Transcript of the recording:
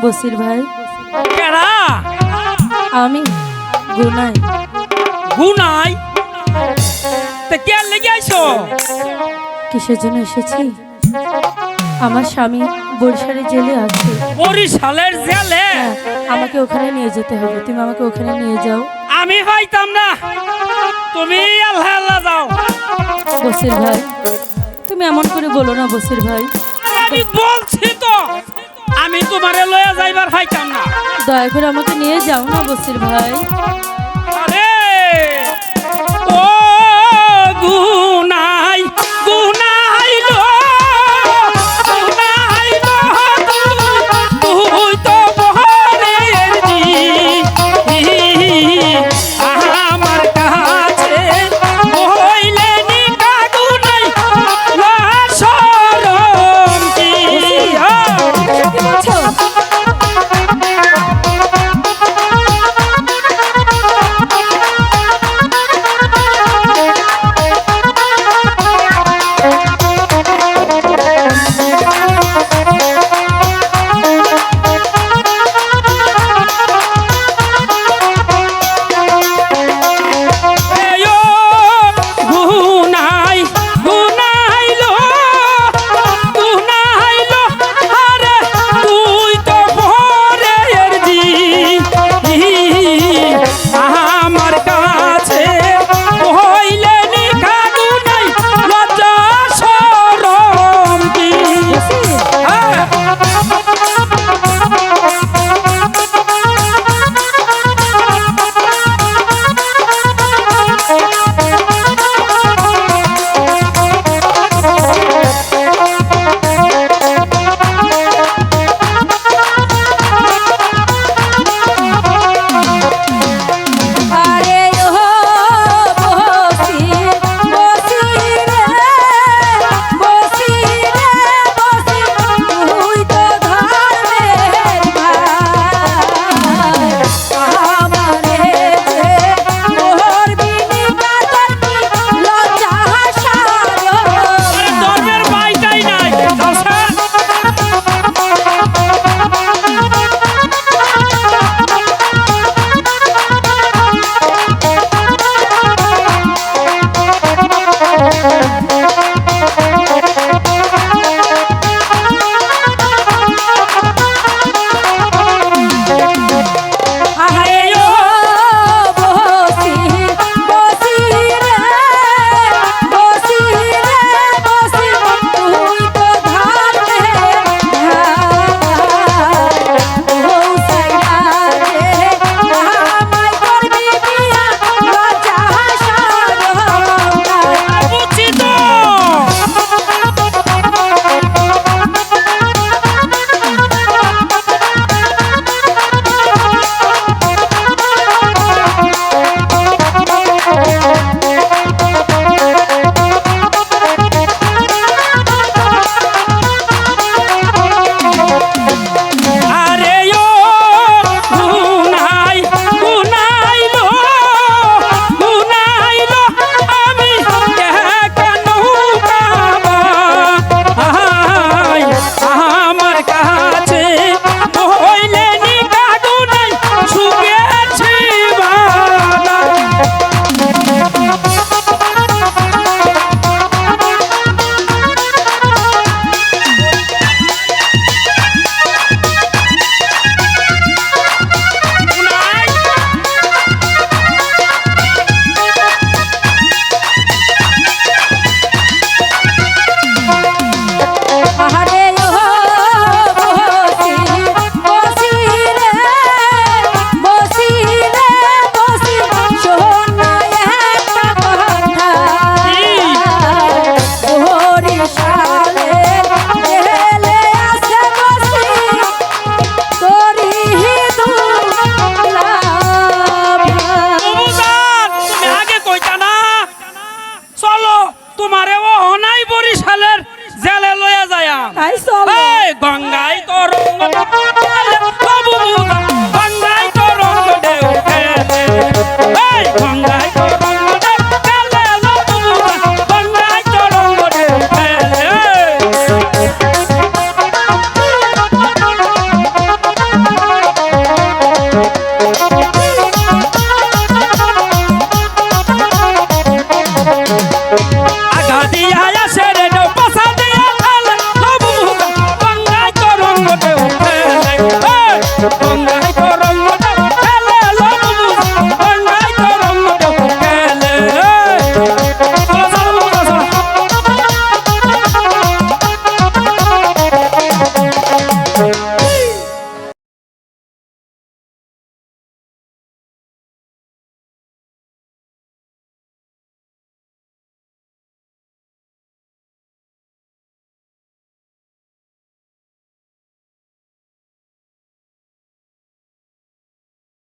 বসির ভাই, কেডা? আমি গুনাই। গুনাই? তে কে লেগে আইছো? কিসের জন্য এসেছি? আমার স্বামী বরিশালের জেলে আছে। বরিশালের জেলে? হ্যাঁ, আমাকে ওখানে নিয়ে যেতে হবে, তুমি আমাকে ওখানে নিয়ে যাও। আমি হইতাম না, তুমি আল্লাহ আল্লাহ যাও। বসির ভাই, তুমি এমন করে বলো না বসির ভাই। আমি বলছি তো, আমি তোমারে লয়ে যাইবার হইতাম না। দয়া করে আমাকে নিয়ে যাও না বসির ভাই।